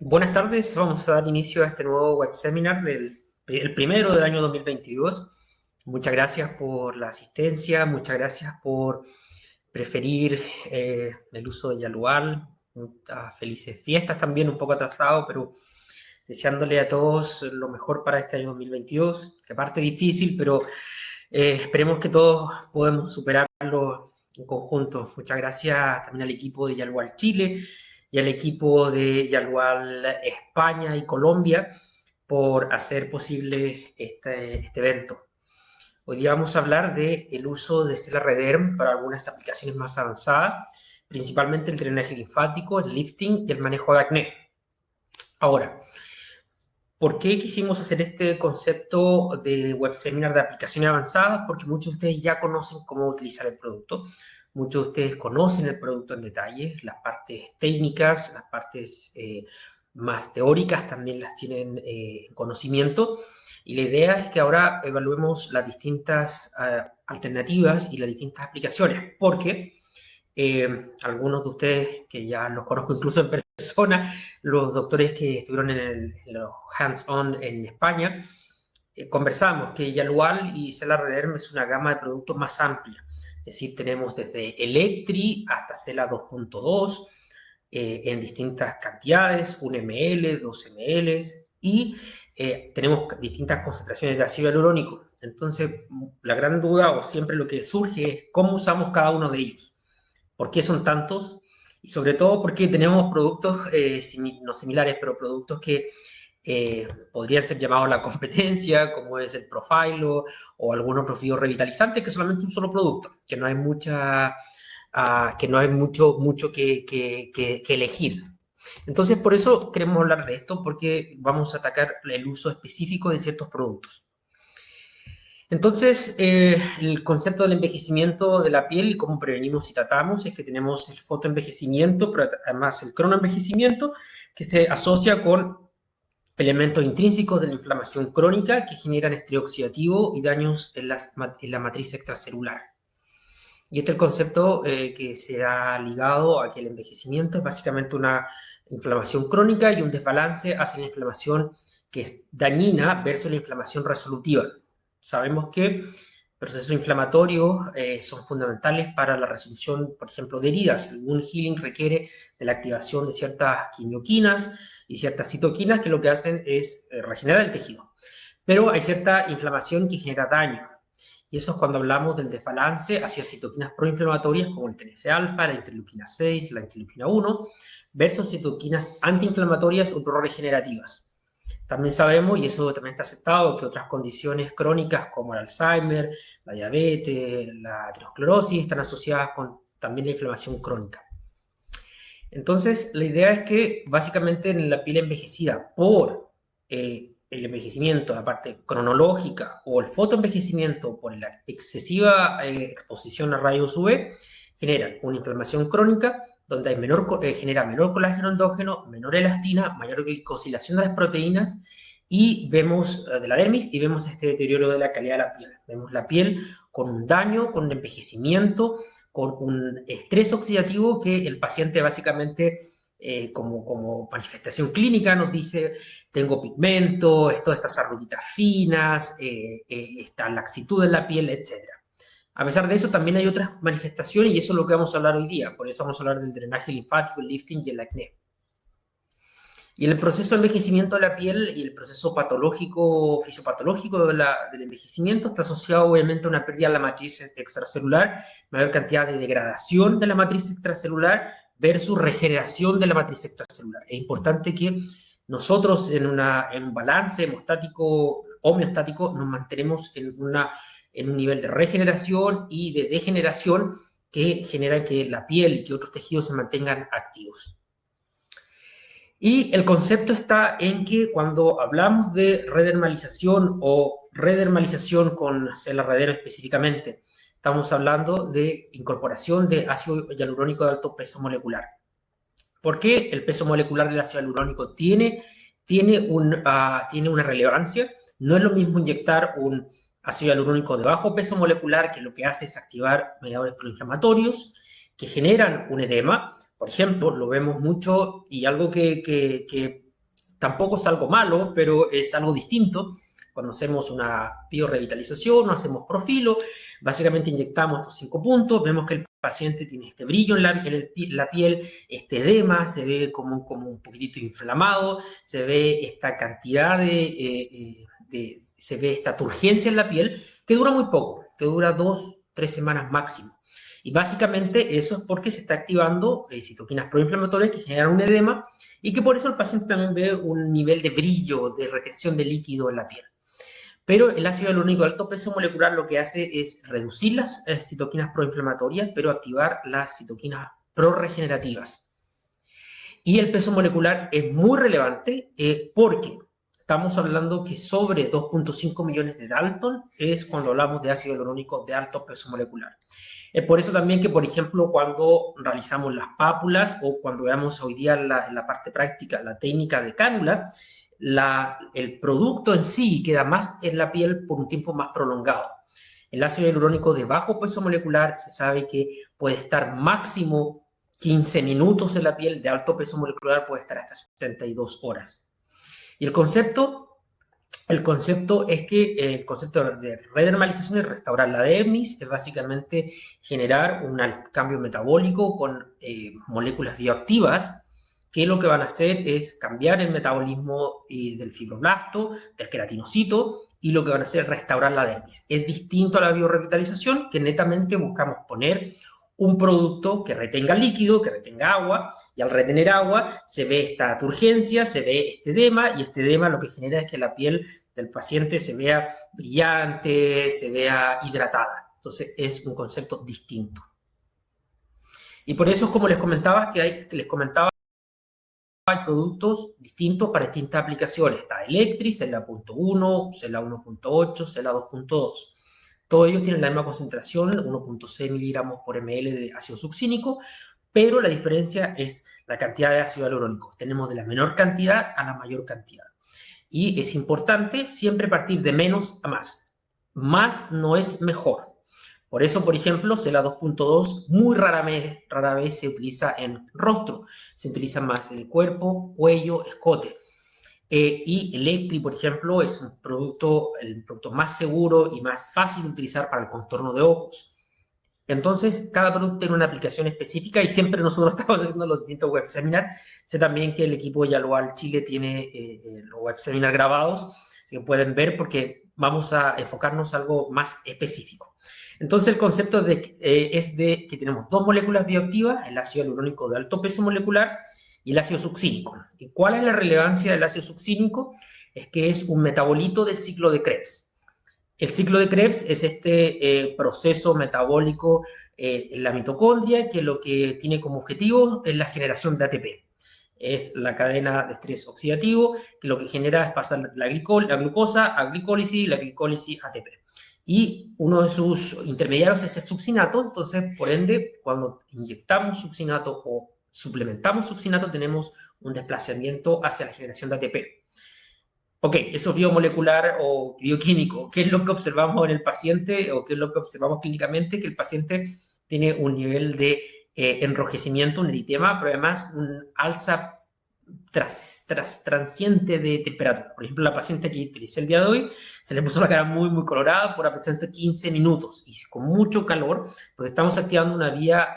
Buenas tardes, vamos a dar inicio a este nuevo web seminar el primero del año 2022. Muchas gracias por la asistencia, muchas gracias por preferir el uso de Yalual. Felices fiestas también, un poco atrasado, pero deseándole a todos lo mejor para este año 2022, que parte difícil, pero esperemos que todos podamos superarlo en conjunto. Muchas gracias también al equipo de Yalual Chile y al equipo de Yalual España y Colombia por hacer posible este evento. Hoy día vamos a hablar del uso de Stellar Rederm para algunas aplicaciones más avanzadas, principalmente el drenaje linfático, el lifting y el manejo de acné. Ahora, ¿por qué quisimos hacer este concepto de web seminar de aplicaciones avanzadas? Porque muchos de ustedes ya conocen cómo utilizar el producto. Muchos de ustedes conocen el producto en detalle. Las partes técnicas, las partes más teóricas también las tienen en conocimiento. Y la idea es que ahora evaluemos las distintas alternativas y las distintas aplicaciones. Porque algunos de ustedes, que ya los conozco incluso en persona, los doctores que estuvieron en los hands-on en España, conversamos que Yalual y Cela Rederm es una gama de productos más amplia. Es decir, tenemos desde Electri hasta Cela 2.2 en distintas cantidades, 1 ml, 2 ml, y tenemos distintas concentraciones de ácido hialurónico. Entonces, la gran duda o siempre lo que surge es cómo usamos cada uno de ellos. ¿Por qué son tantos? Y sobre todo porque tenemos productos, no similares, pero productos que podrían ser llamados la competencia, como es el Profilo o algún otro fluido revitalizante, que es solamente un solo producto, que no hay que no hay mucho que elegir. Entonces, por eso queremos hablar de esto, porque vamos a atacar el uso específico de ciertos productos. Entonces, el concepto del envejecimiento de la piel y cómo prevenimos y tratamos es que tenemos el fotoenvejecimiento, pero además el cronoenvejecimiento, que se asocia con elementos intrínsecos de la inflamación crónica que generan estrés oxidativo y daños en la matriz extracelular. Y este es el concepto que se ha ligado a que el envejecimiento es básicamente una inflamación crónica y un desbalance hacia la inflamación que es dañina versus la inflamación resolutiva. Sabemos que procesos inflamatorios son fundamentales para la resolución, por ejemplo, de heridas. Un healing requiere de la activación de ciertas quimioquinas y ciertas citoquinas que lo que hacen es regenerar el tejido. Pero hay cierta inflamación que genera daño. Y eso es cuando hablamos del desbalance hacia citoquinas proinflamatorias como el TNF-alfa, la interleuquina 6, la interleuquina 1, versus citoquinas antiinflamatorias o proregenerativas. También sabemos, y eso también está aceptado, que otras condiciones crónicas como el Alzheimer, la diabetes, la aterosclerosis están asociadas con también la inflamación crónica. Entonces, la idea es que básicamente en la piel envejecida por el envejecimiento, la parte cronológica o el fotoenvejecimiento por la excesiva exposición a rayos UV, generan una inflamación crónica donde hay genera menor colágeno endógeno, menor elastina, mayor glicosilación de las proteínas y vemos de la dermis y vemos este deterioro de la calidad de la piel. Vemos la piel con un daño, con un envejecimiento, con un estrés oxidativo que el paciente básicamente como manifestación clínica nos dice tengo pigmento, todas estas arruguitas finas, esta laxitud en la piel, etc. A pesar de eso, también hay otras manifestaciones y eso es lo que vamos a hablar hoy día. Por eso vamos a hablar del drenaje linfático, el lifting y el acné. Y el proceso de envejecimiento de la piel y el proceso patológico, fisiopatológico del envejecimiento está asociado obviamente a una pérdida de la matriz extracelular, mayor cantidad de degradación de la matriz extracelular versus regeneración de la matriz extracelular. Es importante que nosotros en un balance hemostático, homeostático, nos mantenemos en un nivel de regeneración y de degeneración que genera que la piel y que otros tejidos se mantengan activos. Y el concepto está en que cuando hablamos de redermalización o redermalización con Cela Rederm específicamente, estamos hablando de incorporación de ácido hialurónico de alto peso molecular. ¿Por qué el peso molecular del ácido hialurónico tiene una relevancia? No es lo mismo inyectar un ácido hialurónico de bajo peso molecular, que lo que hace es activar mediadores proinflamatorios que generan un edema. Por ejemplo, lo vemos mucho y algo que tampoco es algo malo, pero es algo distinto. Cuando hacemos una biorrevitalización, no hacemos profilo, básicamente inyectamos estos 5 puntos, vemos que el paciente tiene este brillo en la piel, este edema, se ve como un poquitito inflamado, se ve esta cantidad se ve esta turgencia en la piel, que dura muy poco, que dura 2, 3 semanas máximo. Y básicamente eso es porque se está activando citoquinas proinflamatorias que generan un edema y que por eso el paciente también ve un nivel de brillo, de retención de líquido en la piel. Pero el ácido hialurónico de alto peso molecular lo que hace es reducir las citoquinas proinflamatorias, pero activar las citoquinas prorregenerativas. Y el peso molecular es muy relevante porque estamos hablando que sobre 2.5 millones de Dalton es cuando hablamos de ácido hialurónico de alto peso molecular. Es por eso también que, por ejemplo, cuando realizamos las pápulas o cuando veamos hoy día en la parte práctica la técnica de cánula, el producto en sí queda más en la piel por un tiempo más prolongado. El ácido hialurónico de bajo peso molecular se sabe que puede estar máximo 15 minutos en la piel, de alto peso molecular puede estar hasta 72 horas. Y el concepto es que el concepto de redermalización es restaurar la dermis, es básicamente generar un cambio metabólico con moléculas bioactivas que lo que van a hacer es cambiar el metabolismo del fibroblasto, del queratinocito, y lo que van a hacer es restaurar la dermis. Es distinto a la biorrevitalización, que netamente buscamos poner un producto que retenga líquido, que retenga agua, y al retener agua se ve esta turgencia, se ve este edema, y este edema lo que genera es que la piel del paciente se vea brillante, se vea hidratada. Entonces es un concepto distinto. Y por eso es como les comentaba, hay productos distintos para distintas aplicaciones. Está Electri, Cela 1.1, Cela 1.8, Cela 2.2. Todos ellos tienen la misma concentración, 1.6 miligramos por ml de ácido succínico, pero la diferencia es la cantidad de ácido hialurónico. Tenemos de la menor cantidad a la mayor cantidad. Y es importante siempre partir de menos a más. Más no es mejor. Por eso, por ejemplo, Cela 2.2 muy rara vez se utiliza en rostro. Se utiliza más en el cuerpo, cuello, escote. Y Electri, por ejemplo, es el producto más seguro y más fácil de utilizar para el contorno de ojos. Entonces, cada producto tiene una aplicación específica y siempre nosotros estamos haciendo los distintos web seminars. Sé también que el equipo de Yalual Chile tiene los web seminars grabados, así que pueden ver porque vamos a enfocarnos en algo más específico. Entonces, el concepto es de que tenemos dos moléculas bioactivas, el ácido hialurónico de alto peso molecular y el ácido succínico. ¿Y cuál es la relevancia del ácido succínico? Es que es un metabolito del ciclo de Krebs. El ciclo de Krebs es este proceso metabólico en la mitocondria que lo que tiene como objetivo es la generación de ATP. Es la cadena de estrés oxidativo que lo que genera es pasar la glucosa a glicólisis, la glicólisis a ATP. Y uno de sus intermediarios es el succinato, entonces, por ende, cuando inyectamos succinato o suplementamos succinato, tenemos un desplazamiento hacia la generación de ATP. Ok, eso es biomolecular o bioquímico. ¿Qué es lo que observamos en el paciente o qué es lo que observamos clínicamente? Que el paciente tiene un nivel de enrojecimiento, un eritema, pero además un alza transiente de temperatura. Por ejemplo, la paciente que utilicé el día de hoy se le puso la cara muy, muy colorada por aproximadamente 15 minutos y con mucho calor, porque estamos activando una vía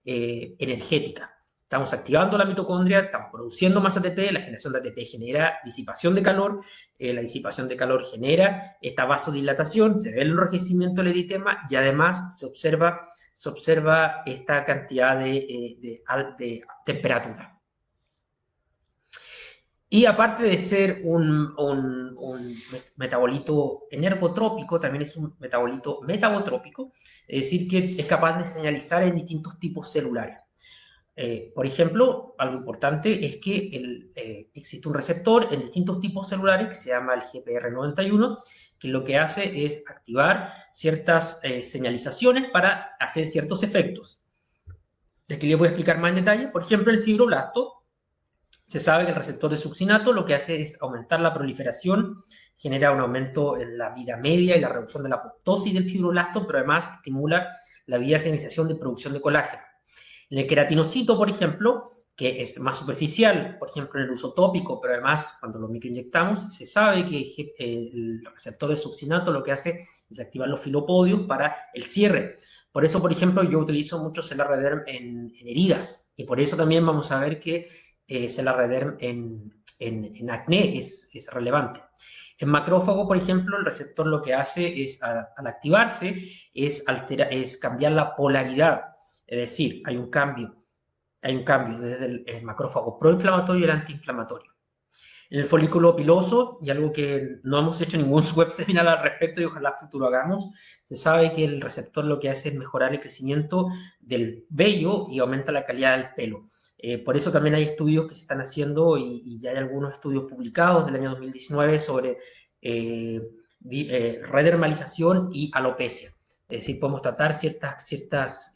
energética. Estamos activando la mitocondria, estamos produciendo más ATP, la generación de ATP genera disipación de calor, la disipación de calor genera esta vasodilatación, se ve el enrojecimiento del eritema y además se observa esta cantidad de temperatura. Y aparte de ser un metabolito energotrópico, también es un metabolito metabotrópico, es decir, que es capaz de señalizar en distintos tipos celulares. Por ejemplo, algo importante es que existe un receptor en distintos tipos celulares que se llama el GPR91, que lo que hace es activar ciertas señalizaciones para hacer ciertos efectos. Aquí les voy a explicar más en detalle. Por ejemplo, el fibroblasto, se sabe que el receptor de succinato lo que hace es aumentar la proliferación, genera un aumento en la vida media y la reducción de la apoptosis del fibroblasto, pero además estimula la vía de señalización de producción de colágeno. En el queratinocito, por ejemplo, que es más superficial, por ejemplo, en el uso tópico, pero además cuando lo microinyectamos se sabe que el receptor de succinato lo que hace es activar los filopodios para el cierre. Por eso, por ejemplo, yo utilizo mucho Celarrederm en heridas, y por eso también vamos a ver que Celarrederm en acné es relevante. En macrófago, por ejemplo, el receptor lo que hace es, al activarse, es cambiar la polaridad, es decir, hay un cambio desde el macrófago proinflamatorio y el antiinflamatorio. En el folículo piloso, y algo que no hemos hecho ningún web seminar al respecto y ojalá futuro hagamos, se sabe que el receptor lo que hace es mejorar el crecimiento del vello y aumenta la calidad del pelo. Por eso también hay estudios que se están haciendo y ya hay algunos estudios publicados del año 2019 sobre redermalización y alopecia. Es decir, podemos tratar ciertos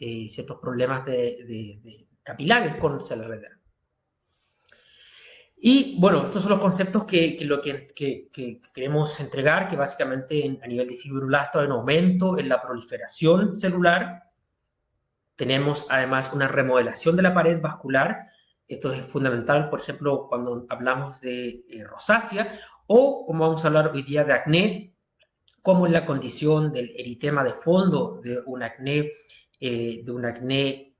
problemas de capilares con Celarrederm. Y bueno, estos son los conceptos que queremos entregar, que básicamente a nivel de fibroblasto hay un aumento en la proliferación celular. Tenemos además una remodelación de la pared vascular. Esto es fundamental, por ejemplo, cuando hablamos de rosácea, o como vamos a hablar hoy día de acné, como en la condición del eritema de fondo de un acné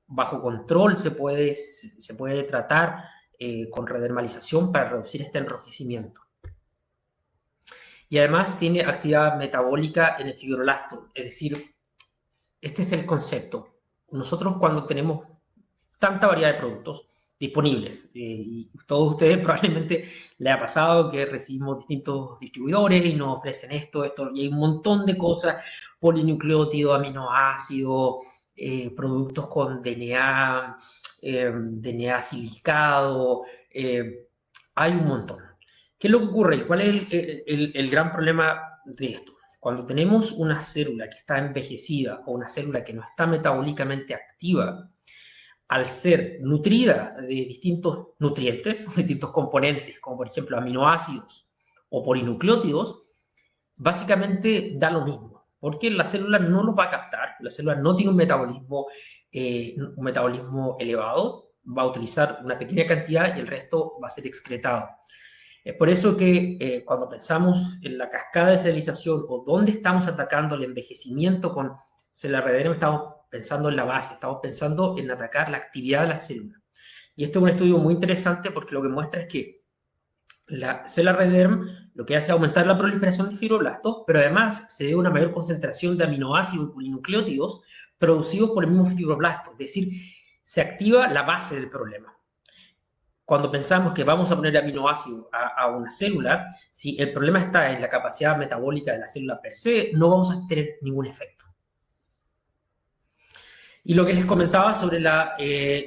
bajo control se puede tratar con redermalización para reducir este enrojecimiento. Y además tiene actividad metabólica en el fibroblasto, es decir, este es el concepto. Nosotros cuando tenemos tanta variedad de productos disponibles, y todos ustedes probablemente les ha pasado que recibimos distintos distribuidores y nos ofrecen esto, y hay un montón de cosas, polinucleótidos, aminoácidos, productos con DNA, DNA silicado, hay un montón. ¿Qué es lo que ocurre? ¿Y cuál es el gran problema de esto? Cuando tenemos una célula que está envejecida o una célula que no está metabólicamente activa, al ser nutrida de distintos nutrientes, distintos componentes, como por ejemplo aminoácidos o polinucleótidos, básicamente da lo mismo, porque la célula no los va a captar, la célula no tiene un metabolismo elevado, va a utilizar una pequeña cantidad y el resto va a ser excretado. Es por eso que cuando pensamos en la cascada de celerización o dónde estamos atacando el envejecimiento con Celarrederm, estamos pensando en la base, estamos pensando en atacar la actividad de la célula. Y este es un estudio muy interesante porque lo que muestra es que la Celarrederm lo que hace es aumentar la proliferación de fibroblastos, pero además se debe a una mayor concentración de aminoácidos y polinucleótidos producidos por el mismo fibroblasto, es decir, se activa la base del problema. Cuando pensamos que vamos a poner aminoácidos a una célula, si el problema está en la capacidad metabólica de la célula per se, no vamos a tener ningún efecto. Y lo que les comentaba sobre la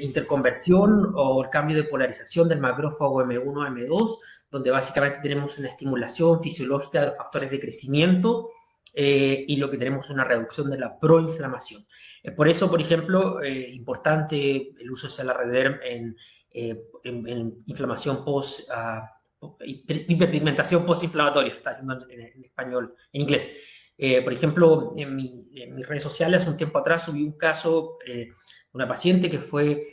interconversión o el cambio de polarización del macrófago M1 a M2, donde básicamente tenemos una estimulación fisiológica de los factores de crecimiento y lo que tenemos es una reducción de la proinflamación. Por eso, por ejemplo, importante el uso de Celarrederm en inflamación hiperpigmentación postinflamatoria, está haciendo en español, en inglés. Por ejemplo, en mis redes sociales, hace un tiempo atrás subí un caso de una paciente que fue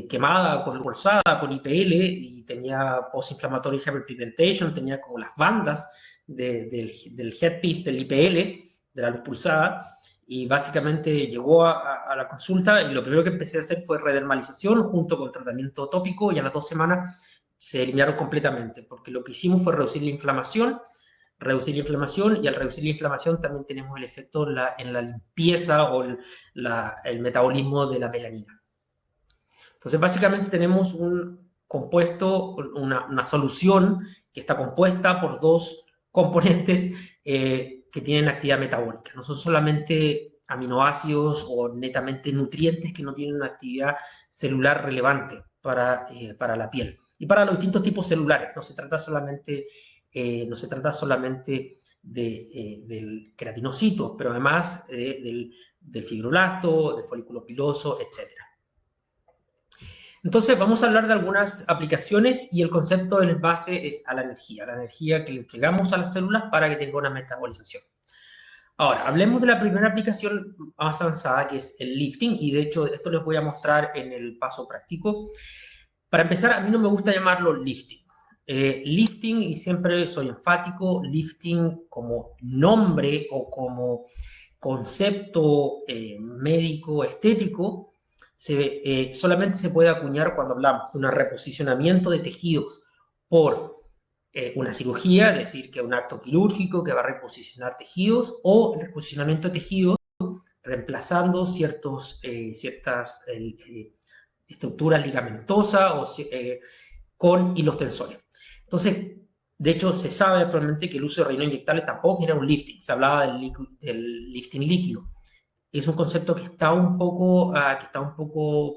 quemada, colgada con IPL y tenía postinflammatory hyperpigmentation, tenía como las bandas del headpiece del IPL, de la luz pulsada, y básicamente llegó a la consulta y lo primero que empecé a hacer fue redermalización junto con tratamiento tópico y a las 2 semanas se eliminaron completamente, porque lo que hicimos fue reducir la inflamación y al reducir la inflamación también tenemos el efecto en la limpieza o el metabolismo de la melanina. Entonces básicamente tenemos un compuesto, una solución que está compuesta por dos componentes que tienen actividad metabólica. No son solamente aminoácidos o netamente nutrientes que no tienen una actividad celular relevante para la piel y para los distintos tipos celulares. No se trata solamente del queratinocito, pero además del fibroblasto, del folículo piloso, etc. Entonces vamos a hablar de algunas aplicaciones y el concepto de base es a la energía que le entregamos a las células para que tenga una metabolización. Ahora, hablemos de la primera aplicación más avanzada que es el lifting y de hecho esto les voy a mostrar en el paso práctico. Para empezar, a mí no me gusta llamarlo lifting. Lifting, y siempre soy enfático, lifting como nombre o como concepto médico estético, solamente se puede acuñar cuando hablamos de un reposicionamiento de tejidos por una cirugía, es decir, que un acto quirúrgico que va a reposicionar tejidos, o el reposicionamiento de tejidos reemplazando ciertas estructuras ligamentosas con hilos tensores. Entonces, de hecho, se sabe actualmente que el uso de relleno inyectable tampoco genera un lifting. Se hablaba del lifting líquido. Es un concepto que está un poco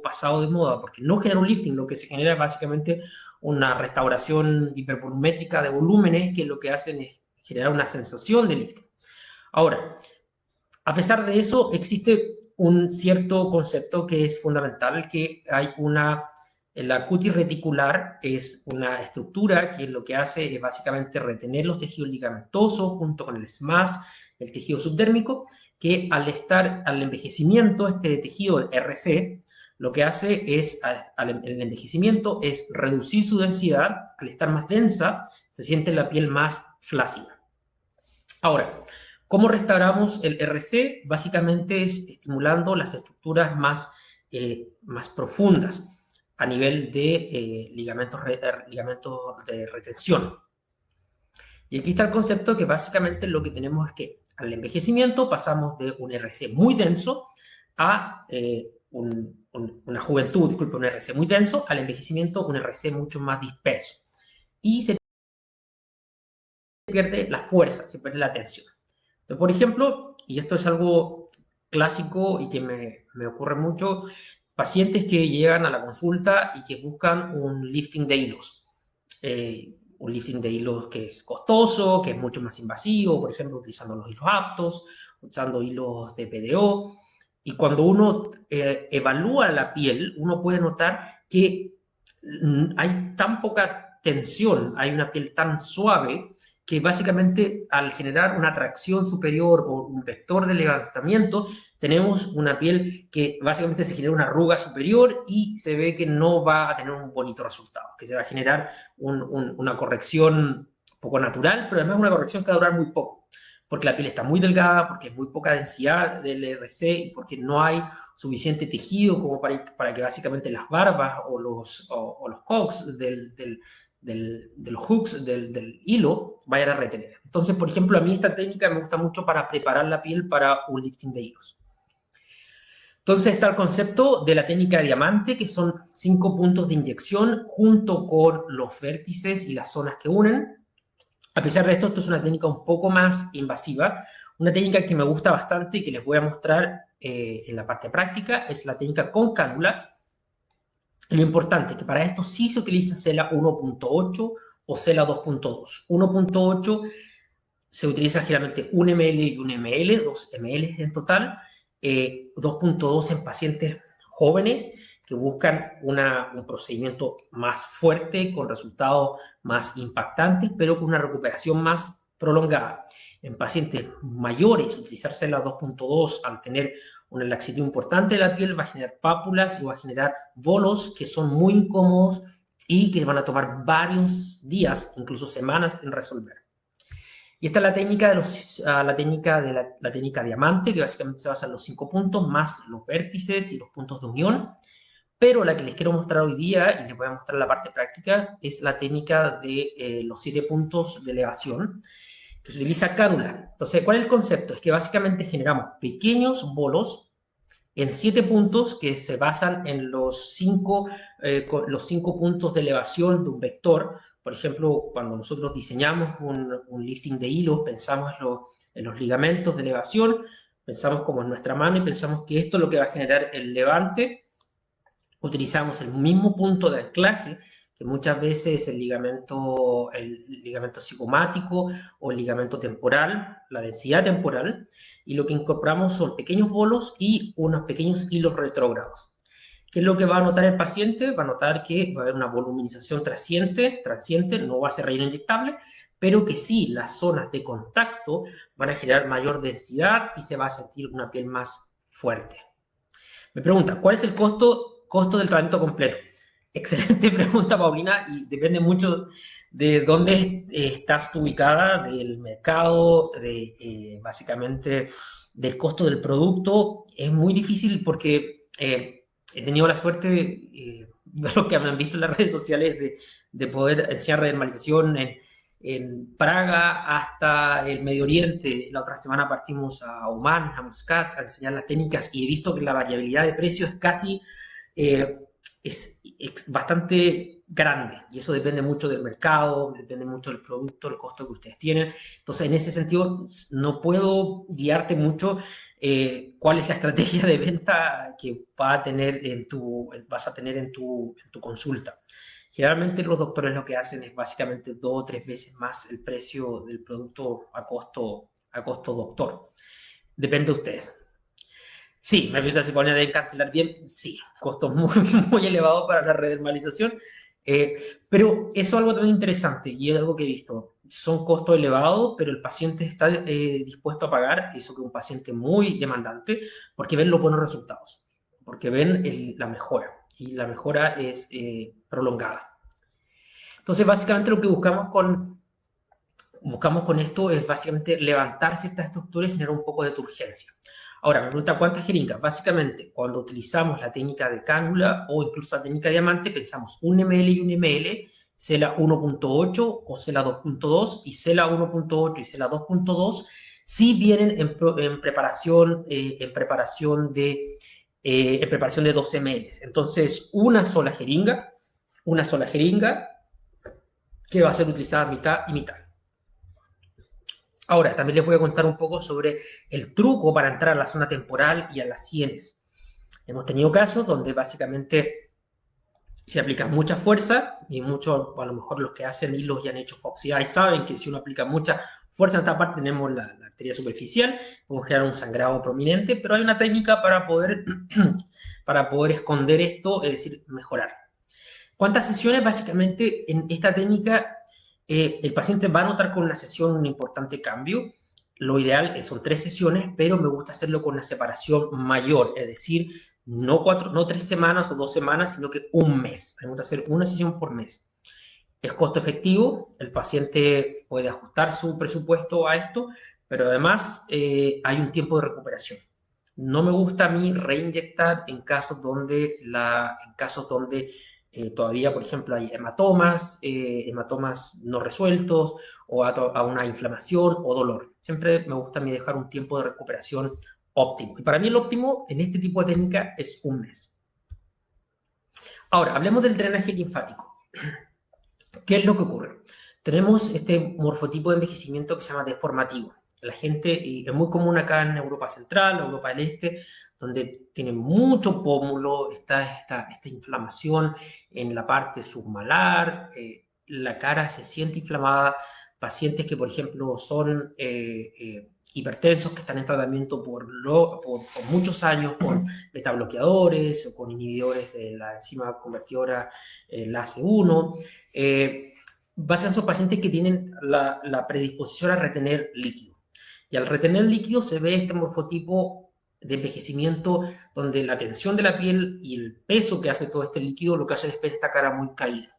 pasado de moda, porque no genera un lifting, lo que se genera es básicamente una restauración hipervolumétrica de volúmenes, que lo que hacen es generar una sensación de lifting. Ahora, a pesar de eso, existe un cierto concepto que es fundamental, que hay la cutis reticular es una estructura que lo que hace es básicamente retener los tejidos ligamentosos junto con el SMAS, el tejido subdérmico, que al envejecimiento, este tejido, el RC, lo que hace es, el envejecimiento es reducir su densidad. Al estar más densa, se siente la piel más flácida. Ahora, ¿cómo restauramos el RC? Básicamente es estimulando las estructuras más profundas a nivel de ligamentos de retención. Y aquí está el concepto, que básicamente lo que tenemos es que al envejecimiento pasamos de un RC muy denso a una juventud, disculpe, un RC muy denso, al envejecimiento un RC mucho más disperso. Y se pierde la fuerza, se pierde la tensión. Entonces, por ejemplo, y esto es algo clásico y que me ocurre mucho, pacientes que llegan a la consulta y que buscan un lifting de hilos. Un lifting de hilos que es costoso, que es mucho más invasivo, por ejemplo, utilizando los hilos aptos, usando hilos de PDO. Y cuando uno evalúa la piel, uno puede notar que hay tan poca tensión, hay una piel tan suave, que básicamente al generar una tracción superior o un vector de levantamiento, tenemos una piel que básicamente se genera una arruga superior y se ve que no va a tener un bonito resultado, que se va a generar una corrección poco natural, pero además una corrección que va a durar muy poco, porque la piel está muy delgada, porque es muy poca densidad del RC y porque no hay suficiente tejido como para que básicamente las barbas o los cogs de los hooks del hilo vayan a retener. Entonces, por ejemplo, a mí esta técnica me gusta mucho para preparar la piel para un lifting de hilos. Entonces está el concepto de la técnica de diamante, que son 5 puntos de inyección junto con los vértices y las zonas que unen. A pesar de esto, esto es una técnica un poco más invasiva. Una técnica que me gusta bastante y que les voy a mostrar en la parte práctica es la técnica con cánula. Lo importante es que para esto sí se utiliza CELA 1.8 o CELA 2.2. 1.8 se utiliza generalmente 1 ml y 1 ml, 2 ml en total. 2.2 en pacientes jóvenes que buscan un procedimiento más fuerte, con resultados más impactantes, pero con una recuperación más prolongada. En pacientes mayores, utilizar CELA 2.2 al tener una laxitud importante de la piel va a generar pápulas y va a generar bolos que son muy incómodos y que van a tomar varios días, incluso semanas, en resolver. Y esta es la técnica la técnica diamante, que básicamente se basa en los 5 puntos más los vértices y los puntos de unión. Pero la que les quiero mostrar hoy día, y les voy a mostrar la parte práctica, es la técnica de los 7 puntos de elevación, que se utiliza cánula. Entonces, ¿cuál es el concepto? Es que básicamente generamos pequeños bolos en 7 puntos que se basan en los 5 puntos de elevación de un vector. Por ejemplo, cuando nosotros diseñamos un lifting de hilos, pensamos en los ligamentos de elevación, pensamos como en nuestra mano y pensamos que esto es lo que va a generar el levante. Utilizamos el mismo punto de anclaje, que muchas veces es el ligamento cigomático o el ligamento temporal, la densidad temporal, y lo que incorporamos son pequeños bolos y unos pequeños hilos retrógrados. ¿Qué es lo que va a notar el paciente? Va a notar que va a haber una voluminización transiente, no va a ser relleno inyectable, pero que sí, las zonas de contacto van a generar mayor densidad y se va a sentir una piel más fuerte. Me preguntan, ¿cuál es el costo del tratamiento completo? Excelente pregunta, Paulina, y depende mucho de dónde estás tú ubicada, del mercado, básicamente del costo del producto. Es muy difícil porque he tenido la suerte, de lo que me han visto en las redes sociales, de poder enseñar redemalización en Praga hasta el Medio Oriente. La otra semana partimos a Oman, a Muscat, a enseñar las técnicas y he visto que la variabilidad de precios es casi... eh, es bastante grande y eso depende mucho del mercado, depende mucho del producto, el costo que ustedes tienen. Entonces, en ese sentido, no puedo guiarte mucho cuál es la estrategia de venta que vas a tener en tu consulta. Generalmente los doctores lo que hacen es básicamente 2 o 3 veces más el precio del producto a costo doctor. Depende de ustedes. Sí, me pienso si pone de cancelar bien, sí, costos muy, muy elevados para la redermalización, eh, pero eso es algo también interesante y es algo que he visto. Son costos elevados, pero el paciente está dispuesto a pagar, eso que es un paciente muy demandante, porque ven los buenos resultados, porque ven la mejora y la mejora es prolongada. Entonces, básicamente lo que buscamos con esto es básicamente levantar ciertas estructuras y generar un poco de turgencia. Ahora, me pregunta cuántas jeringas. Básicamente, cuando utilizamos la técnica de cánula o incluso la técnica de diamante, pensamos 1 ml y 1 ml, CELA 1.8 o CELA 2.2, y CELA 1.8 y CELA 2.2 sí vienen en preparación, en preparación de 12 ml. Entonces, una sola jeringa que va a ser utilizada mitad y mitad. Ahora, también les voy a contar un poco sobre el truco para entrar a la zona temporal y a las sienes. Hemos tenido casos donde básicamente se aplica mucha fuerza y muchos, a lo mejor los que hacen hilos y han hecho Fox y saben que si uno aplica mucha fuerza en esta parte tenemos la arteria superficial, podemos generar un sangrado prominente, pero hay una técnica para poder esconder esto, es decir, mejorar. ¿Cuántas sesiones? Básicamente en esta técnica el paciente va a notar con una sesión un importante cambio. Lo ideal son 3 sesiones, pero me gusta hacerlo con una separación mayor, es decir, no 3 semanas o 2 semanas, sino que un mes. Me gusta hacer una sesión por mes. Es costo efectivo, el paciente puede ajustar su presupuesto a esto, pero además hay un tiempo de recuperación. No me gusta a mí reinyectar en casos donde todavía, por ejemplo, hay hematomas no resueltos o a una inflamación o dolor. Siempre me gusta a mí dejar un tiempo de recuperación óptimo. Y para mí el óptimo en este tipo de técnica es un mes. Ahora, hablemos del drenaje linfático. ¿Qué es lo que ocurre? Tenemos este morfotipo de envejecimiento que se llama deformativo. La gente, y es muy común acá en Europa Central, Europa del Este, donde tiene mucho pómulo, está esta inflamación en la parte submalar, la cara se siente inflamada, pacientes que, por ejemplo, son hipertensos, que están en tratamiento por muchos años con betabloqueadores o con inhibidores de la enzima convertidora, la AC1, básicamente son pacientes que tienen la predisposición a retener líquido. Y al retener líquido se ve este morfotipo de envejecimiento donde la tensión de la piel y el peso que hace todo este líquido lo que hace es ver esta cara muy caída.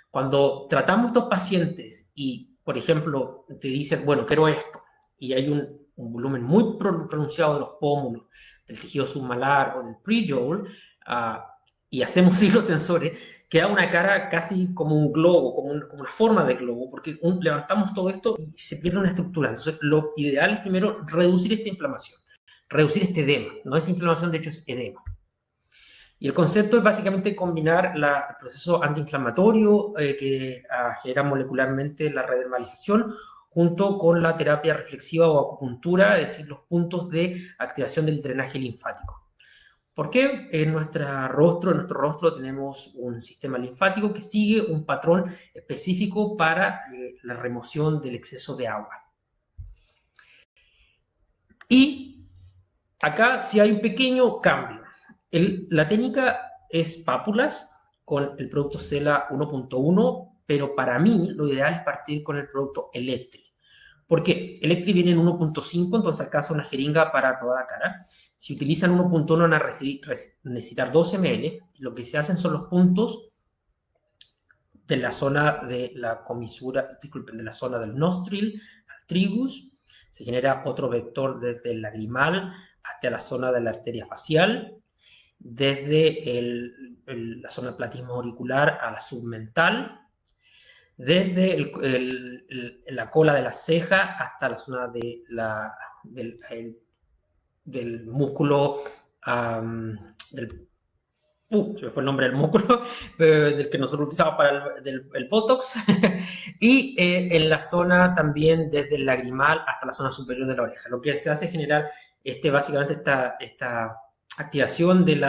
Cuando tratamos a estos pacientes y, por ejemplo, te dicen, bueno, quiero esto, y hay un volumen muy pronunciado de los pómulos, del tejido submalar o del pre-jowl, y hacemos hilos tensores, queda una cara casi como un globo, como una forma de globo, porque levantamos todo esto y se pierde una estructura. Entonces, lo ideal es primero reducir esta inflamación, reducir este edema. No es inflamación, de hecho es edema. Y el concepto es básicamente combinar el proceso antiinflamatorio que genera molecularmente la redermalización junto con la terapia reflexiva o acupuntura, es decir, los puntos de activación del drenaje linfático. ¿Por qué? En nuestro rostro tenemos un sistema linfático que sigue un patrón específico para la remoción del exceso de agua. Y acá sí hay un pequeño cambio. La técnica es pápulas con el producto CELA 1.1, pero para mí lo ideal es partir con el producto Electri. ¿Por qué? Electri viene en 1.5, entonces alcanza una jeringa para toda la cara. Si utilizan 1.1 van a necesitar 12 ml. Lo que se hacen son los puntos de la zona de la comisura, disculpen, de la zona del nostril al trigus. Se genera otro vector desde el lagrimal hasta la zona de la arteria facial, desde la zona del platismo auricular a la submental, desde la cola de la ceja hasta la zona de del músculo, se me fue el nombre del músculo, del que nosotros utilizamos para el Botox, y en la zona también desde el lagrimal hasta la zona superior de la oreja. Lo que se hace es generar básicamente esta activación del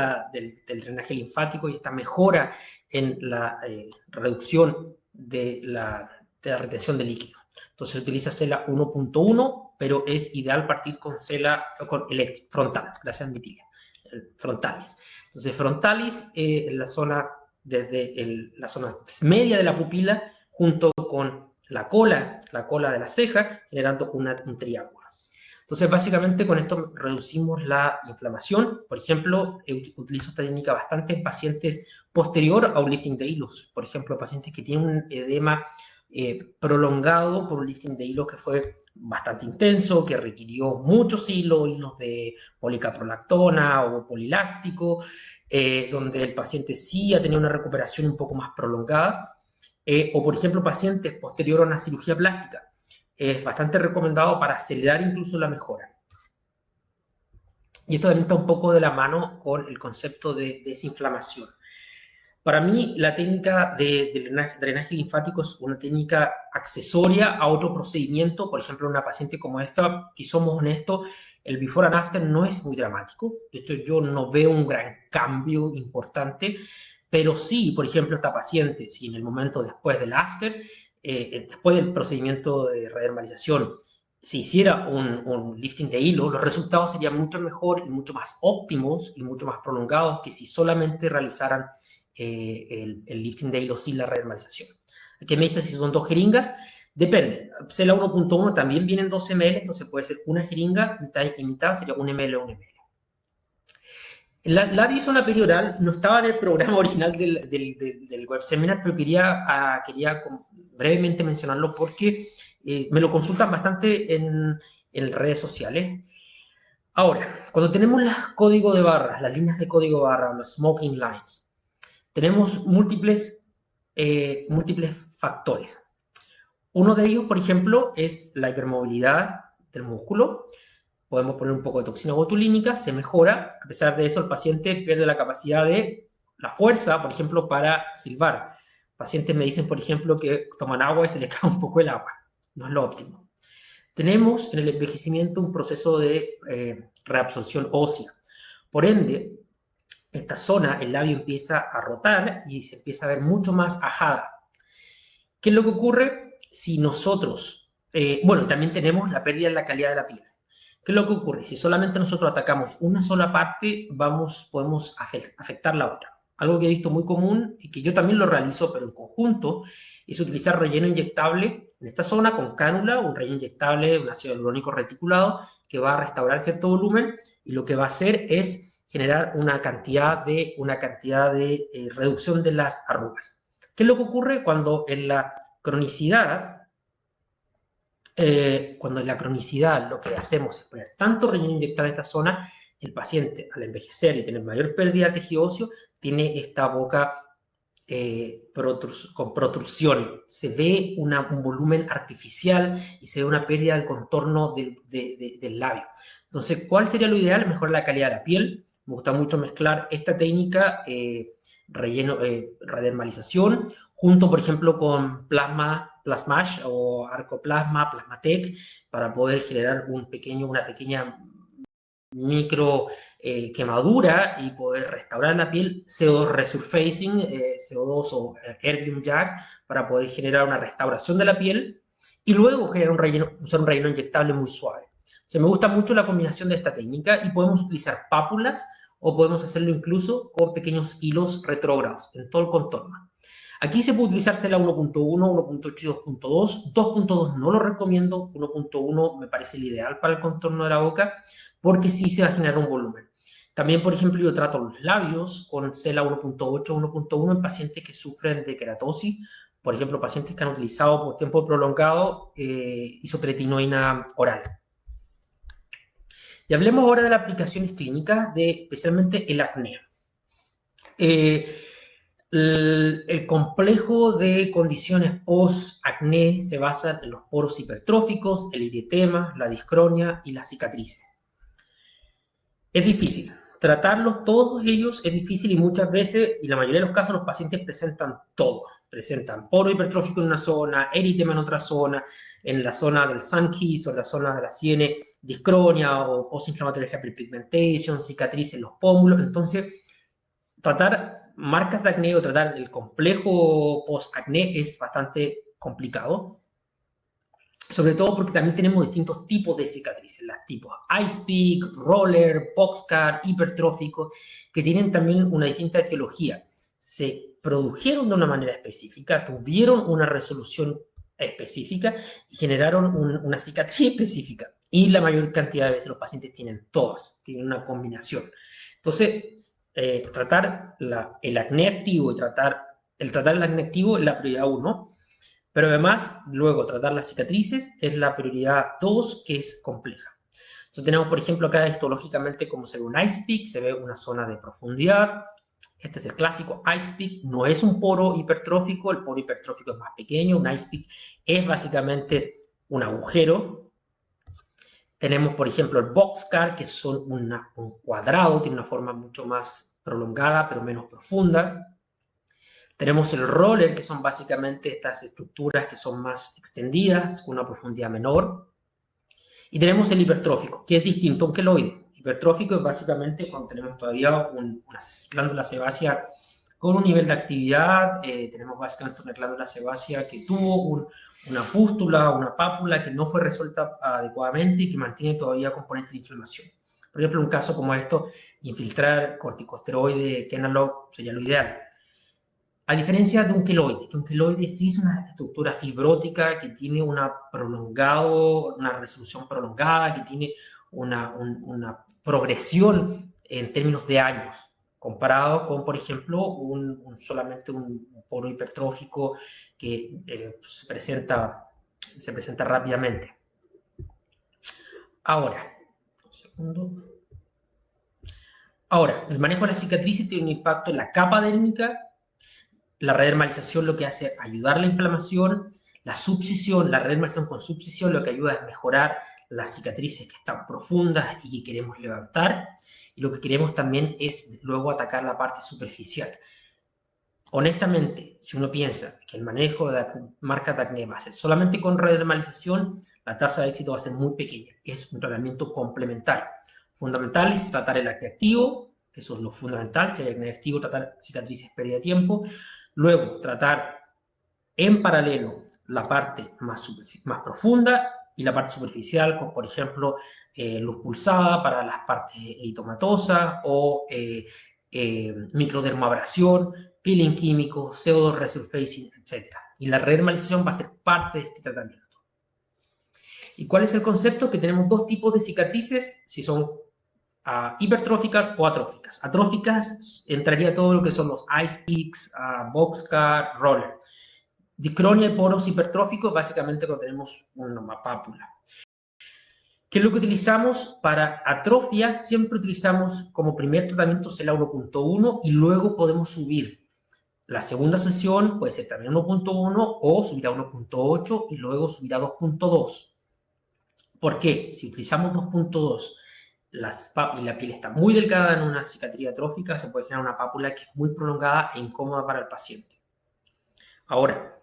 drenaje linfático y esta mejora en la reducción de la retención de líquido. Entonces se utiliza cela 1.1, pero es ideal partir con cela frontal, gracias Mitilia, frontalis. Entonces frontalis en la zona, desde la zona media de la pupila, junto con la cola de la ceja, generando un triángulo. Entonces, básicamente, con esto reducimos la inflamación. Por ejemplo, utilizo esta técnica bastante en pacientes posterior a un lifting de hilos. Por ejemplo, pacientes que tienen un edema prolongado por un lifting de hilos que fue bastante intenso, que requirió muchos hilos de policaprolactona o poliláctico, donde el paciente sí ha tenido una recuperación un poco más prolongada. O, por ejemplo, pacientes posterior a una cirugía plástica. Es bastante recomendado para acelerar incluso la mejora. Y esto también está un poco de la mano con el concepto de desinflamación. Para mí, la técnica de drenaje linfático es una técnica accesoria a otro procedimiento. Por ejemplo, una paciente como esta, si somos honestos, el before and after no es muy dramático. De hecho, yo no veo un gran cambio importante, pero sí, por ejemplo, esta paciente, si en el momento después del after, después del procedimiento de redermalización, si hiciera un lifting de hilo, los resultados serían mucho mejor y mucho más óptimos y mucho más prolongados que si solamente realizaran el lifting de hilo sin la redermalización. ¿Qué me dice si son 2 jeringas? Depende. Cela 1.1 también vienen 2 ml, entonces puede ser una jeringa, mitad y mitad, sería 1 ml o 1 ml. La zona perioral no estaba en el programa original del web seminar, pero quería brevemente mencionarlo porque me lo consultan bastante en redes sociales. Ahora, cuando tenemos los códigos de barras, las líneas de código de barra, los smoking lines, tenemos múltiples factores. Uno de ellos, por ejemplo, es la hipermovilidad del músculo. Podemos poner un poco de toxina botulínica, se mejora. A pesar de eso, el paciente pierde la capacidad de la fuerza, por ejemplo, para silbar. Pacientes me dicen, por ejemplo, que toman agua y se les cae un poco el agua. No es lo óptimo. Tenemos en el envejecimiento un proceso de reabsorción ósea. Por ende, esta zona, el labio empieza a rotar y se empieza a ver mucho más ajada. ¿Qué es lo que ocurre si nosotros... bueno, también tenemos la pérdida de la calidad de la piel. ¿Qué es lo que ocurre? Si solamente nosotros atacamos una sola parte, podemos afectar la otra. Algo que he visto muy común y que yo también lo realizo, pero en conjunto, es utilizar relleno inyectable en esta zona con cánula, un relleno inyectable, un ácido hialurónico reticulado, que va a restaurar cierto volumen y lo que va a hacer es generar una cantidad de reducción de las arrugas. ¿Qué es lo que ocurre cuando en la cronicidad lo que hacemos es poner tanto relleno inyectable en esta zona, el paciente al envejecer y tener mayor pérdida de tejido óseo, tiene esta boca con protrusión. Se ve un volumen artificial y se ve una pérdida del contorno del labio. Entonces, ¿cuál sería lo ideal? Mejorar la calidad de la piel. Me gusta mucho mezclar esta técnica, redermalización, junto, por ejemplo, con Plasmash o Arcoplasma, Plasmatec, para poder generar una pequeña micro quemadura y poder restaurar la piel, CO2 resurfacing, CO2 o Erbium Jack, para poder generar una restauración de la piel y luego usar un relleno inyectable muy suave. O sea, me gusta mucho la combinación de esta técnica y podemos utilizar pápulas o podemos hacerlo incluso con pequeños hilos retrógrados en todo el contorno. Aquí se puede utilizar cela 1.1, 1.8 y 2.2. 2.2 no lo recomiendo, 1.1 me parece el ideal para el contorno de la boca porque sí se va a generar un volumen. También, por ejemplo, yo trato los labios con cela 1.8, 1.1 en pacientes que sufren de queratosis por ejemplo, pacientes que han utilizado por tiempo prolongado isotretinoína oral. Y hablemos ahora de las aplicaciones clínicas de especialmente el acné. El complejo de condiciones post-acné se basa en los poros hipertróficos, el eritema, la discronia y las cicatrices. Es difícil. Tratarlos todos ellos es difícil y muchas veces, y la mayoría de los casos, los pacientes presentan todo. Presentan poro hipertrófico en una zona, eritema en otra zona, en la zona del sun kiss o en la zona de la sienes, discronia o post-inflammatory hyperpigmentation, cicatrices en los pómulos. Entonces, tratar marcas de acné o tratar el complejo post-acné es bastante complicado. Sobre todo porque también tenemos distintos tipos de cicatrices, las tipos Ice Pick, Roller, Boxcar, hipertrófico, que tienen también una distinta etiología. Se produjeron de una manera específica, tuvieron una resolución específica y generaron una cicatriz específica. Y la mayor cantidad de veces los pacientes tienen todas, tienen una combinación. Entonces, tratar el acné activo y tratar el acné activo es la prioridad 1. Pero además, luego, tratar las cicatrices es la prioridad 2, que es compleja. Entonces tenemos, por ejemplo, acá histológicamente como se ve un ice pick, se ve una zona de profundidad. Este es el clásico ice pick, no es un poro hipertrófico, el poro hipertrófico es más pequeño, un ice pick es básicamente un agujero. Tenemos, por ejemplo, el boxcar, que son un cuadrado, tiene una forma mucho más prolongada, pero menos profunda. Tenemos el roller, que son básicamente estas estructuras que son más extendidas, con una profundidad menor. Y tenemos el hipertrófico, que es distinto a un queloide. Hipertrófico es básicamente cuando tenemos todavía una glándula sebácea con un nivel de actividad. Tenemos básicamente una glándula sebácea que tuvo una pústula, una pápula que no fue resuelta adecuadamente y que mantiene todavía componentes de inflamación. Por ejemplo, en un caso como esto, infiltrar corticosteroide, Kenalog, sería lo ideal. A diferencia de un queloide, que un queloide sí es una estructura fibrótica que tiene una resolución prolongada, que tiene una progresión en términos de años, comparado con, por ejemplo, solamente un poro hipertrófico que se presenta rápidamente. Ahora, un segundo. Ahora, el manejo de las cicatrices tiene un impacto en la capa dérmica. La redermalización lo que hace es ayudar a la inflamación, la subcisión, la redermalización con subcisión lo que ayuda es mejorar las cicatrices que están profundas y que queremos levantar, y lo que queremos también es luego atacar la parte superficial. Honestamente, si uno piensa que el manejo de marcas de acné va a ser solamente con redermalización, la tasa de éxito va a ser muy pequeña. Es un tratamiento complementario. Fundamental es tratar el acné activo, eso es lo fundamental, si hay acné activo, tratar cicatrices, pérdida de tiempo. Luego, tratar en paralelo la parte más profunda y la parte superficial, como por ejemplo luz pulsada para las partes eritomatosas o microdermabrasión, peeling químico, CO2 resurfacing, etc. Y la redermalización va a ser parte de este tratamiento. ¿Y cuál es el concepto? Que tenemos dos tipos de cicatrices, si son hipertróficas o atróficas. Atróficas entraría todo lo que son los ice picks, boxcar, roller. Discronia y poros hipertróficos, básicamente cuando tenemos una pápula. ¿Qué es lo que utilizamos? Para atrofia siempre utilizamos como primer tratamiento CELA 1.1 y luego podemos subir. La segunda sesión puede ser también 1.1 o subir a 1.8 y luego subir a 2.2. ¿Por qué? Si utilizamos 2.2 y la piel está muy delgada en una cicatriz atrófica, se puede generar una pápula que es muy prolongada e incómoda para el paciente. Ahora,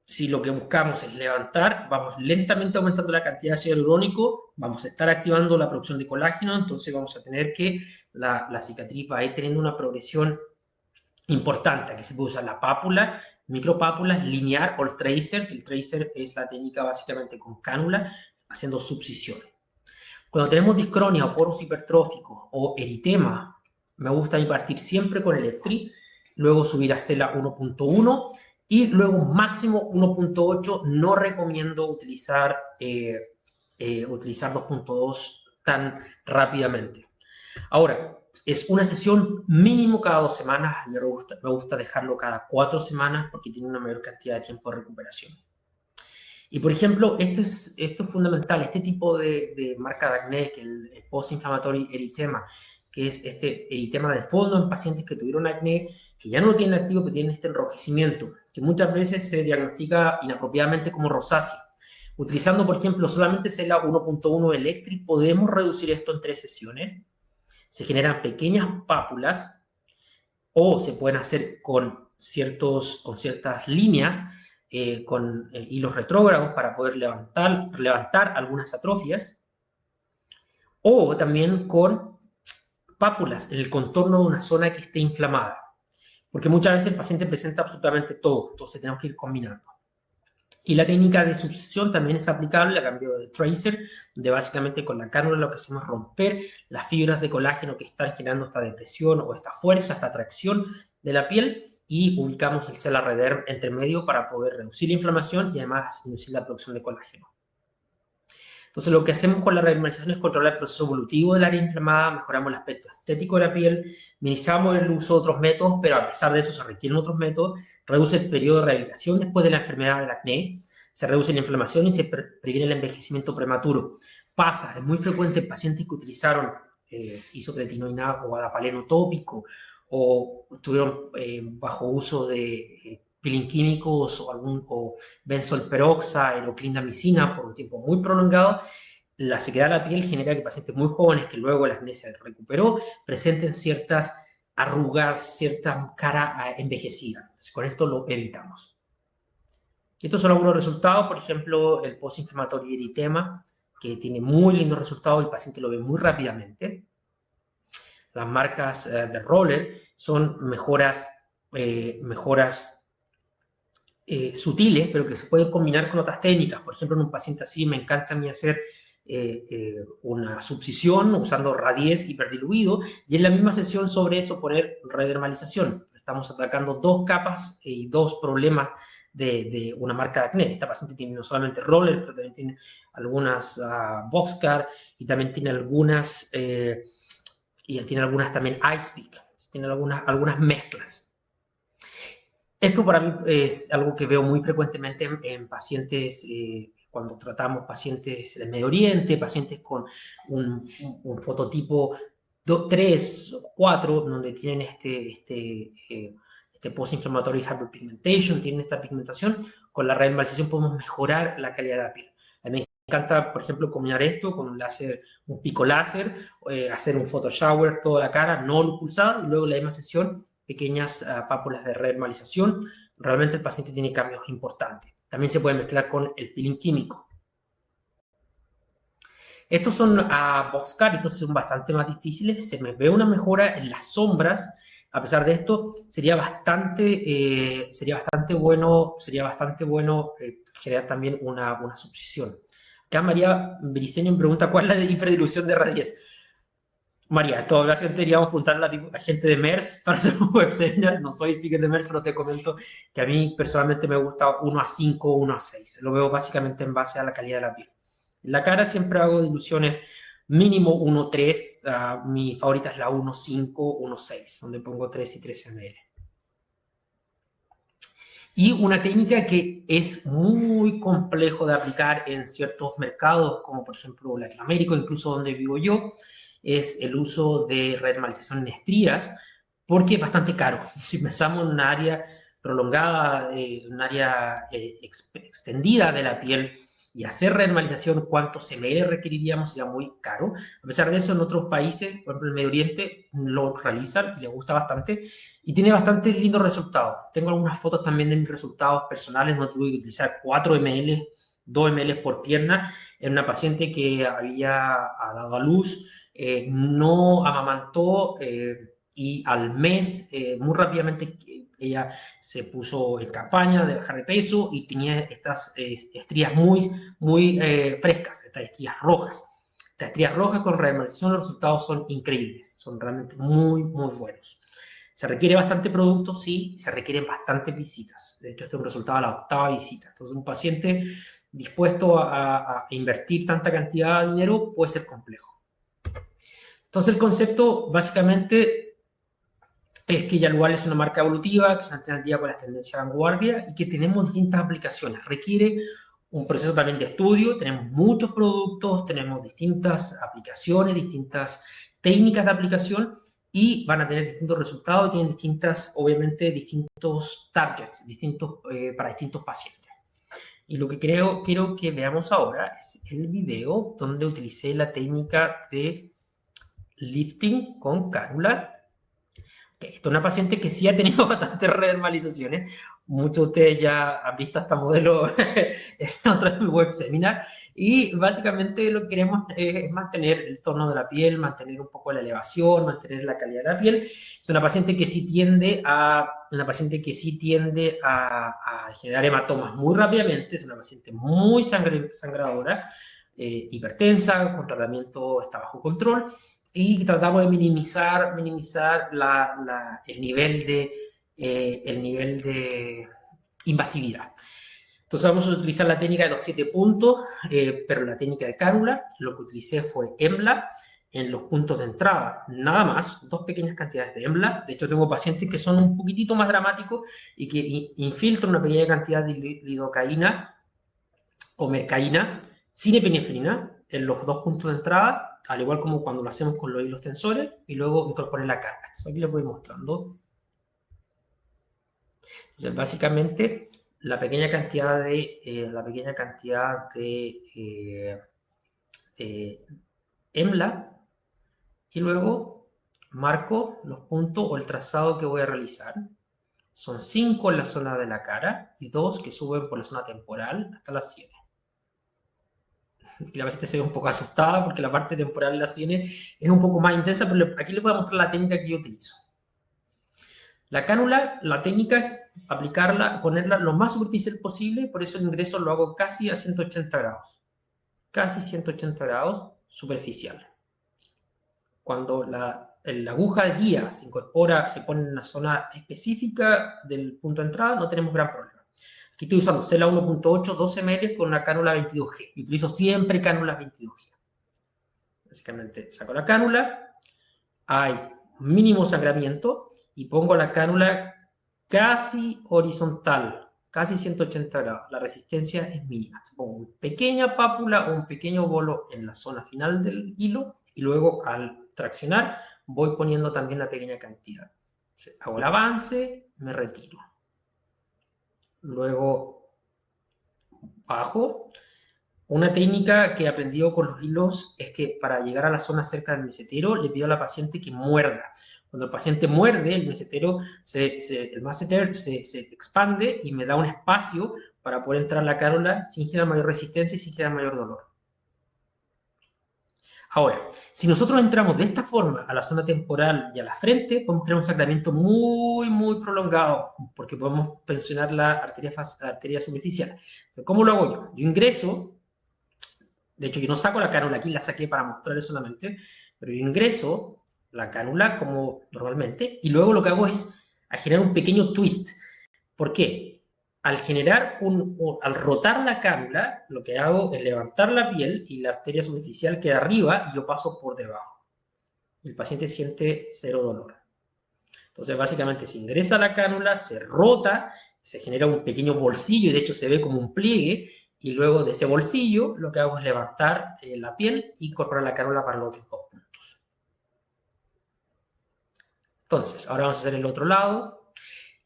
si lo que buscamos es levantar, vamos lentamente aumentando la cantidad de ácido hialurónico, vamos a estar activando la producción de colágeno, entonces vamos a tener que la cicatriz va a ir teniendo una progresión importante. Aquí se puede usar la pápula, micropápulas, linear o el tracer, que el tracer es la técnica básicamente con cánula, haciendo subcisión. Cuando tenemos discronia o poros hipertróficos o eritema, me gusta partir siempre con el Electri, luego subir a CELA 1.1 y luego máximo 1.8. No recomiendo utilizar 2.2 tan rápidamente. Ahora, es una sesión mínimo cada 2 semanas. A mí me gusta dejarlo cada 4 semanas porque tiene una mayor cantidad de tiempo de recuperación. Y por ejemplo, esto es fundamental, este tipo de marca de acné, que el post-inflammatory erythema, que es este eritema de fondo en pacientes que tuvieron acné, que ya no lo tienen activo, pero tienen este enrojecimiento, que muchas veces se diagnostica inapropiadamente como rosácea. Utilizando, por ejemplo, solamente CELA 1.1 Electric, podemos reducir esto en 3 sesiones. Se generan pequeñas pápulas o se pueden hacer con ciertas líneas, con hilos retrógrados para poder levantar algunas atrofias, o también con pápulas en el contorno de una zona que esté inflamada, porque muchas veces el paciente presenta absolutamente todo, entonces tenemos que ir combinando. Y la técnica de succión también es aplicable a cambio del tracer, donde básicamente con la cánula lo que hacemos es romper las fibras de colágeno que están generando esta depresión o esta fuerza, esta atracción de la piel, y ubicamos el CELA Rederm entre medio para poder reducir la inflamación y además reducir la producción de colágeno. Entonces, lo que hacemos con la redermalización es controlar el proceso evolutivo del área inflamada, mejoramos el aspecto estético de la piel, minimizamos el uso de otros métodos, pero a pesar de eso se requieren otros métodos, reduce el periodo de rehabilitación después de la enfermedad del acné, se reduce la inflamación y se previene el envejecimiento prematuro. Es muy frecuente en pacientes que utilizaron isotretinoína o adapaleno tópico o estuvieron bajo uso de peeling químicos o benzolperoxide o clindamicina por un tiempo muy prolongado. La sequedad de la piel genera que pacientes muy jóvenes que luego la acné se recuperó presenten ciertas arrugas, cierta cara envejecida. Entonces, con esto lo evitamos. Estos son algunos resultados, por ejemplo, el postinflamatorio eritema, que tiene muy lindos resultados y el paciente lo ve muy rápidamente. Las marcas de roller son mejoras sutiles, pero que se pueden combinar con otras técnicas. Por ejemplo, en un paciente así me encanta a mí hacer una subcisión usando radies hiperdiluido y en la misma sesión sobre eso poner redermalización. Estamos atacando 2 capas y 2 problemas de una marca de acné. Esta paciente tiene no solamente roller, pero también tiene algunas boxcar y también tiene algunas también ice pick, tiene algunas mezclas. Esto para mí es algo que veo muy frecuentemente en pacientes, cuando tratamos pacientes del Medio Oriente, pacientes con un fototipo 3 o 4, donde tienen este post-inflammatory hyperpigmentation, tienen esta pigmentación. Con la redermalización podemos mejorar la calidad de la piel. A mí me encanta, por ejemplo, combinar esto con un pico láser, hacer un photoshower toda la cara, no pulsado, y luego en la misma sesión pequeñas pápulas de redermalización. Realmente el paciente tiene cambios importantes. También se puede mezclar con el peeling químico. Estos son boxcar, estos son bastante más difíciles. Se me ve una mejora en las sombras. A pesar de esto, sería bastante bueno generar también una subcisión. Acá María Briceño me pregunta cuál es la hiperdilución de radies. María, esto básicamente deberíamos preguntarle a la gente de MERS para hacer un web seminar. No soy speaker de MERS, pero te comento que a mí personalmente me gusta 1:5 o 1:6. Lo veo básicamente en base a la calidad de la piel. En la cara siempre hago diluciones mínimo 1:3. Mi favorita es la 1:5, 1:6, donde pongo 3 y 3 ml. Y una técnica que es muy complejo de aplicar en ciertos mercados, como por ejemplo Latinoamérica, incluso donde vivo yo, es el uso de redermalización en estrías, porque es bastante caro. Si pensamos en un área prolongada, un área extendida de la piel, y hacer redermalización, ¿cuántos ml requeriríamos? Sería muy caro. A pesar de eso, en otros países, por ejemplo, en el Medio Oriente, lo realizan y les gusta bastante y tiene bastante lindos resultados. Tengo algunas fotos también de mis resultados personales, no tuve que utilizar 4 ml, 2 ml por pierna, en una paciente que había dado a luz, no amamantó y al mes, muy rápidamente, ella se puso en campaña de bajar de peso y tenía estas estrías muy frescas, estas estrías rojas. Estas estrías rojas con redermalización, los resultados son increíbles, son realmente muy buenos. Se requiere bastante producto, sí, se requieren bastantes visitas. De hecho, este es un resultado de la 8ª visita. Entonces, un paciente dispuesto a invertir tanta cantidad de dinero puede ser complejo. Entonces el concepto básicamente es que Yalual es una marca evolutiva que se mantiene al día con las tendencias de vanguardia y que tenemos distintas aplicaciones. Requiere un proceso también de estudio, tenemos muchos productos, tenemos distintas aplicaciones, distintas técnicas de aplicación y van a tener distintos resultados y tienen distintas, obviamente, distintos targets, para distintos pacientes. Y lo que quiero que veamos ahora es el video donde utilicé la técnica de lifting con cánula. Okay, esta es una paciente que sí ha tenido bastantes redermalizaciones. Muchos de ustedes ya han visto esta modelo en otros web seminar. Y básicamente lo que queremos es mantener el tono de la piel, mantener un poco la elevación, mantener la calidad de la piel. Es una paciente que sí tiende a generar hematomas muy rápidamente. Es una paciente muy sangradora, hipertensa, con tratamiento está bajo control. Y tratamos de minimizar el nivel de invasividad. Entonces vamos a utilizar la técnica de los 7 puntos, pero la técnica de cánula, lo que utilicé fue EMLA en los puntos de entrada, nada más, 2 pequeñas cantidades de EMLA. De hecho, tengo pacientes que son un poquitito más dramáticos y que infiltran una pequeña cantidad de lidocaína o mercaína sin epinefrina en los 2 puntos de entrada, al igual como cuando lo hacemos con los hilos tensores, y luego incorporar la carga. Eso aquí les voy mostrando. Entonces, básicamente, la pequeña cantidad de EMLA, y luego marco los puntos o el trazado que voy a realizar. Son 5 en la zona de la cara y 2 que suben por la zona temporal hasta las sienes. Y la paciente se ve un poco asustada porque la parte temporal de las sienes es un poco más intensa, pero aquí les voy a mostrar la técnica que yo utilizo. La cánula, la técnica es aplicarla, ponerla lo más superficial posible, por eso el ingreso lo hago casi a 180 grados. Casi 180 grados superficial. Cuando la aguja de guía se incorpora, se pone en una zona específica del punto de entrada, no tenemos gran problema. Aquí estoy usando Cela 1.8, 12 ml con una cánula 22G. Y utilizo siempre cánulas 22G. Básicamente saco la cánula, hay mínimo sangramiento y pongo la cánula casi horizontal, casi 180 grados. La resistencia es mínima. Pongo una pequeña pápula o un pequeño bolo en la zona final del hilo y luego al traccionar voy poniendo también la pequeña cantidad. Hago el avance, me retiro. Luego bajo. Una técnica que he aprendido con los hilos es que para llegar a la zona cerca del mesetero le pido a la paciente que muerda. Cuando el paciente muerde, el masseter se expande y me da un espacio para poder entrar la cánula sin generar mayor resistencia y sin generar mayor dolor. Ahora, si nosotros entramos de esta forma a la zona temporal y a la frente, podemos crear un sangramiento muy, muy prolongado, porque podemos presionar la arteria superficial. Entonces, ¿cómo lo hago yo? Yo ingreso, de hecho yo no saco la cánula, aquí la saqué para mostrarles solamente, pero yo ingreso la cánula como normalmente, y luego lo que hago es generar un pequeño twist. ¿Por qué? Al rotar la cánula, lo que hago es levantar la piel y la arteria superficial queda arriba y yo paso por debajo. El paciente siente cero dolor. Entonces, básicamente, se ingresa la cánula, se rota, se genera un pequeño bolsillo y de hecho se ve como un pliegue. Y luego de ese bolsillo, lo que hago es levantar la piel y incorporar la cánula para los otros 2 puntos. Entonces, ahora vamos a hacer el otro lado.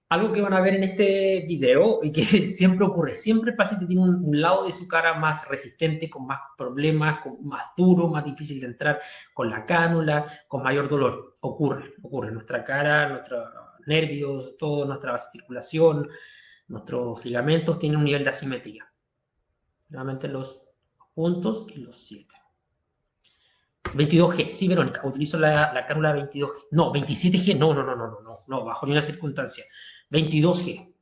Algo que van a ver en este video y que siempre ocurre, siempre el paciente tiene un lado de su cara más resistente, con más problemas, más duro, más difícil de entrar con la cánula, con mayor dolor. Ocurre. Nuestra cara, nuestros nervios, toda nuestra circulación, nuestros ligamentos tienen un nivel de asimetría. Nuevamente los puntos y los 7. 22G, sí, Verónica, utilizo la cánula 22G. No, 27G, no, bajo ninguna circunstancia. 22G.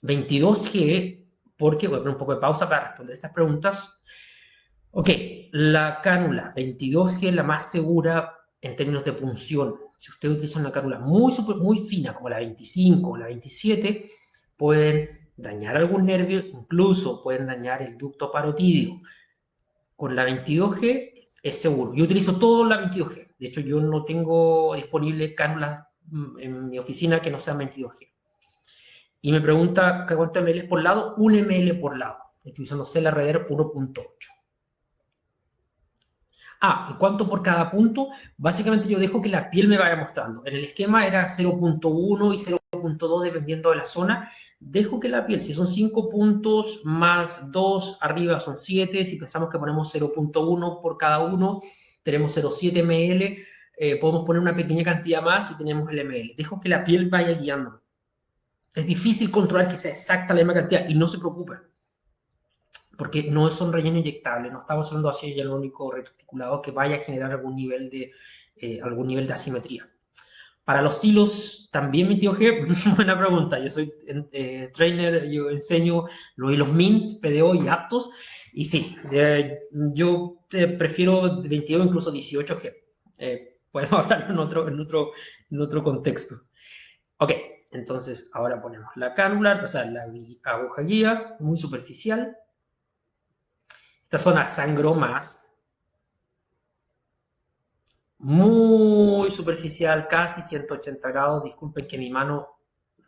22G, porque voy a poner un poco de pausa para responder estas preguntas. Ok, la cánula 22G es la más segura en términos de punción. Si usted utiliza una cánula muy fina, como la 25 o la 27, pueden dañar algún nervio, incluso pueden dañar el ducto parotídeo. Con la 22G es seguro. Yo utilizo todo la 22G. De hecho, yo no tengo disponible cánulas en mi oficina que no sean 22G. Y me pregunta cuánto ml por lado, 1 ml por lado. Estoy usando CLRDR 1.8. ¿Y cuánto por cada punto? Básicamente yo dejo que la piel me vaya mostrando. En el esquema era 0.1 y 0.2 dependiendo de la zona. Dejo que la piel, si son 5 puntos más 2, arriba son 7. Si pensamos que ponemos 0.1 por cada uno, tenemos 0.7 ml. Podemos poner una pequeña cantidad más y tenemos el ml. Dejo que la piel vaya guiando. Es difícil controlar que sea exacta la misma cantidad y no se preocupen, porque no son relleno inyectable, no estamos hablando así de único retroarticulado que vaya a generar algún nivel de asimetría. Para los hilos, también 22G, buena pregunta. Yo soy trainer, yo enseño los hilos MINT, PDO y aptos, y sí, yo prefiero 22, incluso 18G. Podemos hablarlo en otro contexto. Ok, entonces ahora ponemos la cánula, o sea, la aguja guía, muy superficial. Esta zona sangró más. Muy superficial, casi 180 grados. Disculpen que mi mano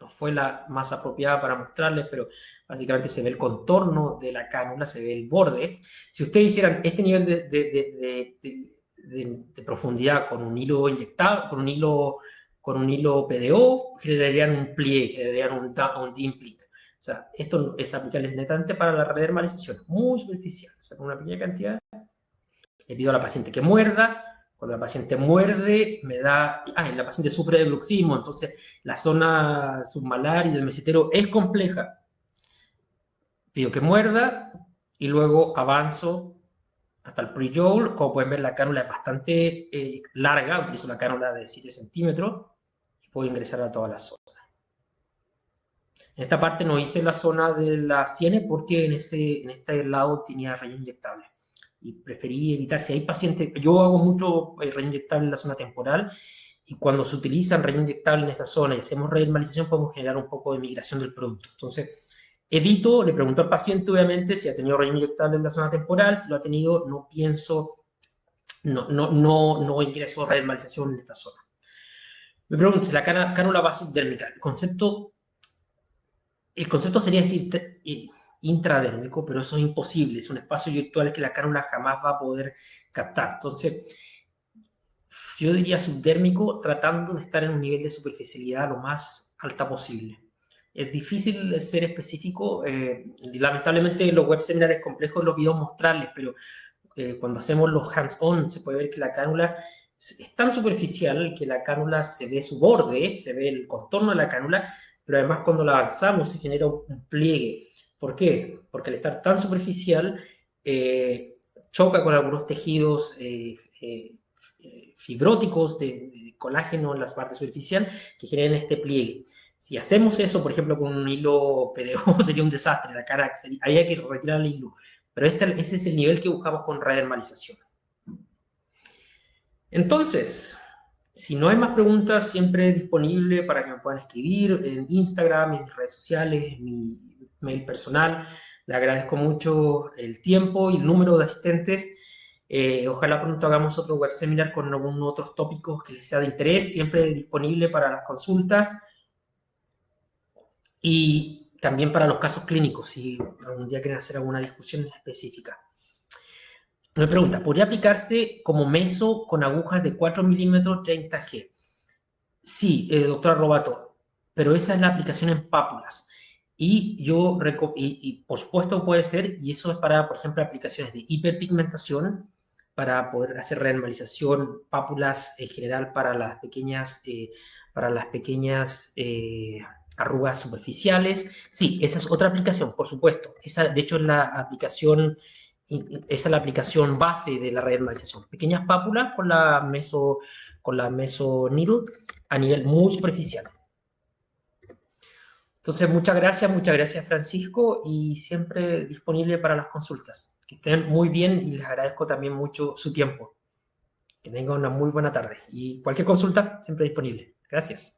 no fue la más apropiada para mostrarles, pero básicamente se ve el contorno de la cánula, se ve el borde. Si ustedes hicieran este nivel de profundidad con un hilo inyectado, con un hilo PDO, generarían un pliegue, generarían un dimpling. O sea, esto es aplicable netamente para la redermalización, muy superficial, o sea, con una pequeña cantidad. Le pido a la paciente que muerda. Cuando la paciente muerde, me da... la paciente sufre de bruxismo, entonces la zona submalar y del mesentero es compleja. Pido que muerda y luego avanzo hasta el pre-joule. Como pueden ver, la cánula es bastante larga, utilizo la cánula de 7 centímetros y puedo ingresar a toda la zona. En esta parte no hice la zona de la sienes porque en este lado tenía relleno inyectable. Y preferí evitar, si hay pacientes, yo hago mucho relleno inyectable en la zona temporal, y cuando se utilizan relleno inyectable en esa zona y hacemos redermalización, podemos generar un poco de migración del producto. Entonces, evito, le pregunto al paciente, obviamente, si ha tenido relleno inyectable en la zona temporal. Si lo ha tenido, no pienso, no ingreso redermalización en esta zona. Me pregunto si la cánula va subdérmica. El concepto sería decir intradérmico, pero eso es imposible. Es un espacio virtual que la cánula jamás va a poder captar. Entonces, yo diría subdérmico, tratando de estar en un nivel de superficialidad lo más alta posible. Es difícil ser específico. Lamentablemente, los web seminars es complejo en los videos mostrarles, pero cuando hacemos los hands-on se puede ver que la cánula es tan superficial que la cánula se ve su borde, se ve el contorno de la cánula, pero además cuando la avanzamos se genera un pliegue. ¿Por qué? Porque al estar tan superficial choca con algunos tejidos fibróticos de colágeno en las partes superficiales que generan este pliegue. Si hacemos eso, por ejemplo, con un hilo PDO, sería un desastre. La cara habría que retirar el hilo. Pero ese es el nivel que buscamos con redermalización. Entonces, si no hay más preguntas, siempre disponible para que me puedan escribir en Instagram, en mis redes sociales, en mi mail personal. Le agradezco mucho el tiempo y el número de asistentes. Ojalá pronto hagamos otro web seminar con algunos otros tópicos que les sea de interés, siempre disponible para las consultas y también para los casos clínicos, si algún día quieren hacer alguna discusión específica. Me pregunta, ¿podría aplicarse como meso con agujas de 4 milímetros 30G? Sí, doctora Robato, pero esa es la aplicación en pápulas. Y por supuesto puede ser, y eso es para, por ejemplo, aplicaciones de hiperpigmentación, para poder hacer renormalización, pápulas en general para las pequeñas arrugas superficiales. Sí, esa es otra aplicación, por supuesto. Esa, de hecho, es la aplicación, esa es la aplicación base de la renormalización. Pequeñas pápulas con la meso needle a nivel muy superficial. Entonces, muchas gracias Francisco, y siempre disponible para las consultas. Que estén muy bien y les agradezco también mucho su tiempo. Que tengan una muy buena tarde y cualquier consulta siempre disponible. Gracias.